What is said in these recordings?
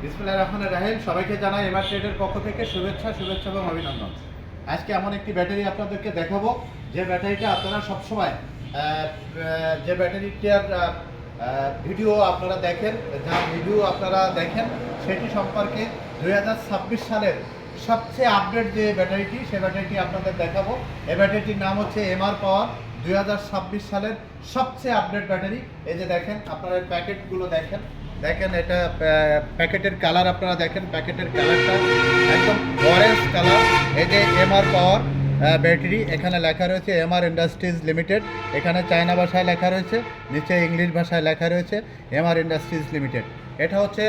বিসমিল্লাহির রহমানির রহিম। সবাইকে জানাই এমআর ট্রেডের পক্ষ থেকে শুভেচ্ছা এবং অভিনন্দন। আজকে এমন একটি ব্যাটারি আপনাদেরকে দেখাবো যে ব্যাটারিটা আপনারা সবসময় যে ব্যাটারিটার ভিডিও আপনারা দেখেন, সেটি সম্পর্কে 2026 সালের সবচেয়ে আপডেট যে ব্যাটারিটি, সে ব্যাটারিটি আপনাদের দেখাবো। এই ব্যাটারিটির নাম হচ্ছে এমআর পাওয়ার 2026 সালের সবচেয়ে আপডেট ব্যাটারি। এই যে দেখেন, আপনারা প্যাকেটগুলো দেখেন, এটা প্যাকেটের কালার আপনারা দেখেন, প্যাকেটের কালারটা একদম অরেঞ্জ কালার। এই যে এমআর পাওয়ার ব্যাটারি, এখানে লেখা রয়েছে এমআর ইন্ডাস্ট্রিজ লিমিটেড। এখানে চায়না ভাষায় লেখা রয়েছে, নিচে ইংলিশ ভাষায় লেখা রয়েছে এমআর ইন্ডাস্ট্রিজ লিমিটেড। এটা হচ্ছে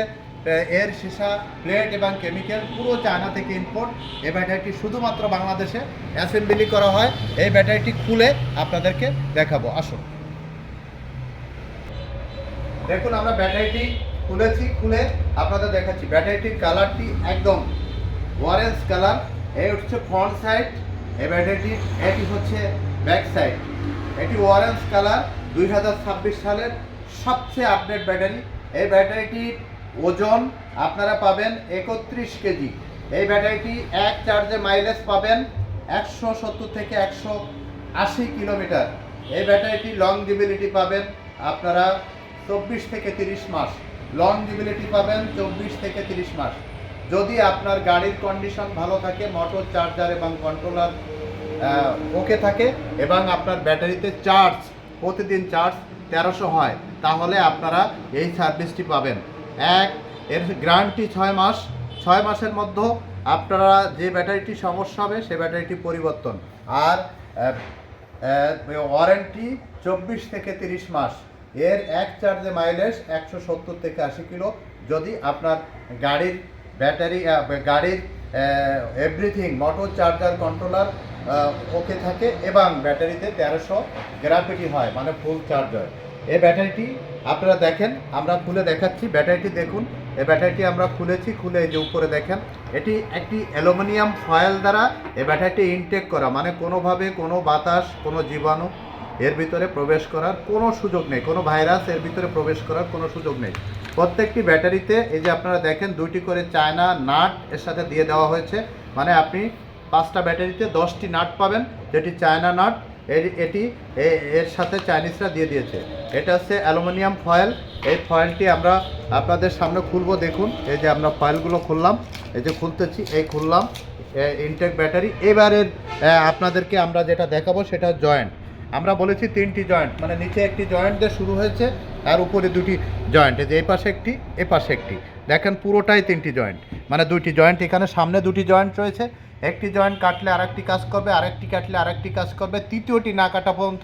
এর সীসা, প্লেট এবং কেমিক্যাল পুরো চায়না থেকে ইম্পোর্ট। এই ব্যাটারিটি শুধুমাত্র বাংলাদেশে অ্যাসেম্বলি করা হয়। এই ব্যাটারিটি খুলে আপনাদেরকে দেখাবো, আসুন। দেখুন, আমরা ব্যাটারিটি খুলে আপনাদের দেখাচ্ছি। ব্যাটারিটির কালারটি একদম অরেঞ্জ কালার। এই হচ্ছে ফ্রন্ট সাইড এই ব্যাটারিটির, এটি হচ্ছে ব্যাক সাইড। এটি অরেঞ্জ কালার, 2026 সালের সবচেয়ে আপডেট ব্যাটারি। এই ব্যাটারিটির ওজন আপনারা পাবেন 31 কেজি। এই ব্যাটারিটি এক চার্জে মাইলেজ পাবেন 170 থেকে 180 কিলোমিটার। এই ব্যাটারিটির লংজিবিলিটি পাবেন আপনারা 24 থেকে 30 মাস। লংজিবিলিটি পাবেন 24 থেকে 30 মাস। যদি আপনার গাড়ির কন্ডিশন ভালো থাকে, মোটর চার্জার এবং কন্ট্রোলার ওকে থাকে, এবং আপনার ব্যাটারিতে প্রতিদিন চার্জ 1300 হয়, তাহলে আপনারা এই সার্ভিসটি পাবেন। এর গ্যারান্টি 6 মাস। 6 মাসের মধ্যে আপনারা যে ব্যাটারিটি সমস্যা হবে সে ব্যাটারিটি পরিবর্তন। আর ওয়ারেন্টি 24 থেকে 30 মাস। এর এক চার্জে মাইলেজ 170 থেকে 80 কিলো। যদি আপনার গাড়ির এভরিথিং, মোটর চার্জার কন্ট্রোলার ওকে থাকে এবং ব্যাটারিতে 1300 গ্রাভিটি হয়, মানে ফুল চার্জ হয়। এই ব্যাটারিটি আপনারা দেখেন, আমরা খুলে দেখাচ্ছি। ব্যাটারিটি দেখুন, এই ব্যাটারিটি আমরা খুলে এই যে উপরে দেখেন, এটি একটি অ্যালুমিনিয়াম ফয়েল দ্বারা এই ব্যাটারিটি ইনটেক করা, মানে কোনোভাবে কোনো বাতাস, কোনো জীবাণু এর ভিতরে প্রবেশ করার কোনো সুযোগ নেই, কোনো ভাইরাস এর ভিতরে প্রবেশ করার কোনো সুযোগ নেই। প্রত্যেকটি ব্যাটারিতে এই যে আপনারা দেখেন 2টি করে চায়না নাট এর সাথে দিয়ে দেওয়া হয়েছে, মানে আপনি 5টা ব্যাটারিতে 10টি নাট পাবেন, যেটি চায়না নাট। এর সাথে চাইনিজরা দিয়ে দিয়েছে। এটা হচ্ছে অ্যালুমিনিয়াম ফয়েল। এই ফয়েলটি আমরা আপনাদের সামনে খুলবো। দেখুন, এই যে আমরা ফয়েলগুলো খুললাম, এই যে খুলতেছি, এই খুললাম ইনটেক ব্যাটারি। এবারের আপনাদেরকে আমরা যেটা দেখাবো সেটা জয়েন্ট। আমরা বলেছি 3টি জয়েন্ট, মানে নিচে একটি জয়েন্ট দিয়ে শুরু হয়েছে আর উপরে 2টি জয়েন্ট। এই যে এই পাশে একটি, এ পাশে একটি, দেখেন পুরোটাই 3টি জয়েন্ট, মানে 2টি জয়েন্ট। এখানে সামনে 2টি জয়েন্ট রয়েছে। একটি জয়েন্ট কাটলে আরেকটি কাজ করবে, আরেকটি কাটলে আরেকটি কাজ করবে, তৃতীয়টি না কাটা পর্যন্ত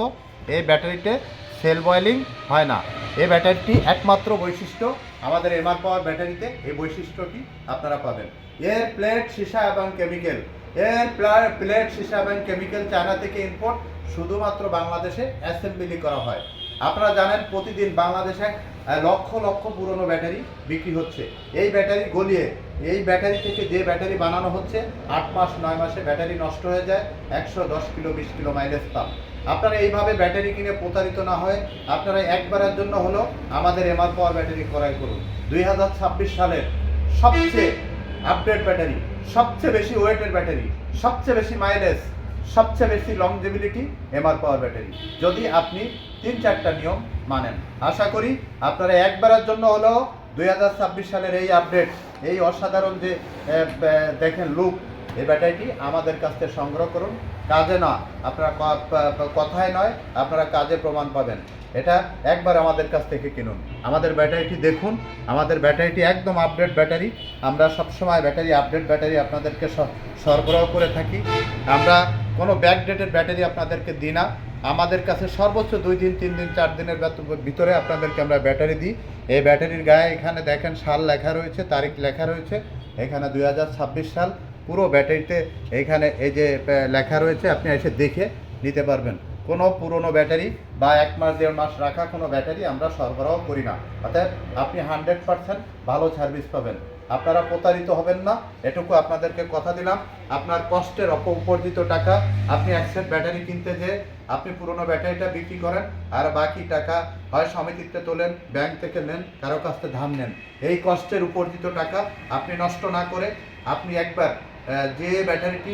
এই ব্যাটারিতে সেল বয়েলিং হয় না। এই ব্যাটারিটি একমাত্র বৈশিষ্ট্য আমাদের এমআর পাওয়ার ব্যাটারিতে, এই বৈশিষ্ট্যটি আপনারা পাবেন। এর প্লেট, সীসা এবং কেমিক্যাল, চায়না থেকে ইম্পোর্ট, শুধুমাত্র বাংলাদেশে অ্যাসেম্বলি করা হয়। আপনারা জানেন প্রতিদিন বাংলাদেশে লক্ষ লক্ষ পুরনো ব্যাটারি বিক্রি হচ্ছে। এই ব্যাটারি গলিয়ে, এই ব্যাটারি থেকে যে ব্যাটারি বানানো হচ্ছে 8 মাস 9 মাসে ব্যাটারি নষ্ট হয়ে যায়, 110 কিলো 20 কিলো মাইলেজ পান। আপনারা এইভাবে ব্যাটারি কিনে প্রতারিত না হয়, আপনারা একবারের জন্য হলো আমাদের এমআর পাওয়ার ব্যাটারি ক্রয় করুন। 2026 সালের সবচেয়ে আপডেট ব্যাটারি, সবচেয়ে বেশি ওয়েটের ব্যাটারি, সবচেয়ে বেশি মাইলেজ, সবচেয়ে বেশি লংজিবিলিটি এমআর পাওয়ার ব্যাটারি, যদি আপনি 3-4টা নিয়ম মানেন। আশা করি আপনারা একবারের জন্য হলেও 2026 সালের এই আপডেট, এই অসাধারণ যে দেখেন লুক, এই ব্যাটারিটি আমাদের কাছ থেকে সংগ্রহ করুন। কাজে না, আপনারা কথায় নয়, আপনারা কাজে প্রমাণ পাবেন। এটা একবার আমাদের কাছ থেকে কিনুন। আমাদের ব্যাটারিটি দেখুন, আমাদের ব্যাটারিটি একদম আপডেট ব্যাটারি। আমরা সবসময় আপডেট ব্যাটারি আপনাদেরকে সরবরাহ করে থাকি। আমরা কোনো ব্যাকডেটেড ব্যাটারি আপনাদেরকে দিই না। আমাদের কাছে সর্বোচ্চ 2 দিন, 3 দিন, 4 দিনের ভিতরে আপনাদেরকে আমরা ব্যাটারি দিই। এই ব্যাটারির গায়ে এখানে দেখেন সাল লেখা রয়েছে, তারিখ লেখা রয়েছে। এখানে 2026 সাল পুরো ব্যাটারিতে এখানে এই যে লেখা রয়েছে, আপনি এসে দেখে নিতে পারবেন। কোনো পুরনো ব্যাটারি বা 1 মাস 1.5 মাস রাখা কোনো ব্যাটারি আমরা সরবরাহ করি না। অর্থাৎ আপনি 100% ভালো সার্ভিস পাবেন, আপনারা প্রতারিত হবেন না, এটুকু আপনাদেরকে কথা দিলাম। আপনার কষ্টের উপার্জিত টাকা আপনি এক সেট ব্যাটারি কিনতে যে আপনি পুরনো ব্যাটারিটা বিক্রি করেন আর বাকি টাকা হয় সমিতিতে তোলেন, ব্যাংক থেকে নেন, কারো কাছ থেকে ধার নেন। এই কষ্টের উপার্জিত টাকা আপনি নষ্ট না করে আপনি একবার যে ব্যাটারিটি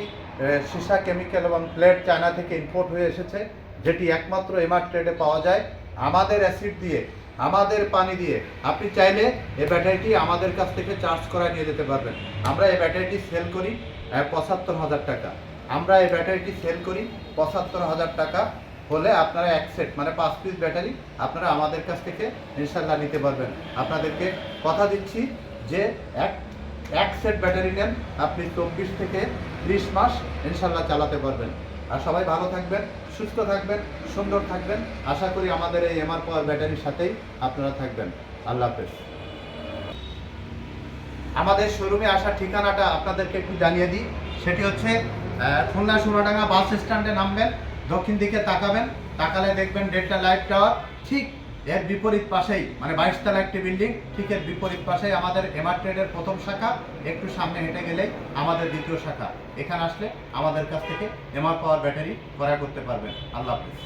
সীসা কেমিক্যাল এবং প্লেট চায়না থেকে ইম্পোর্ট হয়ে এসেছে, যেটি একমাত্র এমআর ট্রেডে পাওয়া যায়, আমাদের অ্যাসিড দিয়ে, আমাদের পানি দিয়ে আপনি চাইলে এই ব্যাটারিটি আমাদের কাছ থেকে চার্জ করা নিয়ে যেতে পারবেন। আমরা এই ব্যাটারিটি সেল করি ৭৫,০০০ টাকা। আমরা এই ব্যাটারিটি সেল করি ৭৫,০০০ টাকা হলে আপনারা এক সেট মানে 5 পিস ব্যাটারি আপনারা আমাদের কাছ থেকে ইনশাল্লাহ নিতে পারবেন। আপনাদেরকে কথা দিচ্ছি যে এক সেট ব্যাটারি নেন, আপনি 24 থেকে 30 মাস ইনশাল্লাহ চালাতে পারবেন। আর সবাই ভালো থাকবেন, সুস্থ থাকবেন, সুন্দর থাকবেন। আশা করি আমাদের এই এমআর পাওয়ার ব্যাটারির সাথেই আপনারা থাকবেন। আল্লাহ হাফেজ। আমাদের শোরুমে আসার ঠিকানাটা আপনাদেরকে একটু জানিয়ে দিই। সেটি হচ্ছে খুলনা সোনাডাঙ্গা বাস স্ট্যান্ডে নামবেন, দক্ষিণ দিকে তাকাবেন, তাকালে দেখবেন ডেল্টা লাইট টাওয়ার, ঠিক এর বিপরীত পাশেই মানে 22 তলা একটি বিল্ডিং, ঠিক এর বিপরীত পাশেই আমাদের এমআর ট্রেডের প্রথম শাখা। একটু সামনে হেঁটে গেলেই আমাদের দ্বিতীয় শাখা। এখানে আসলে আমাদের কাছ থেকে এমআর পাওয়ার ব্যাটারি ক্রয় করতে পারবেন। আল্লাহ হাফেজ।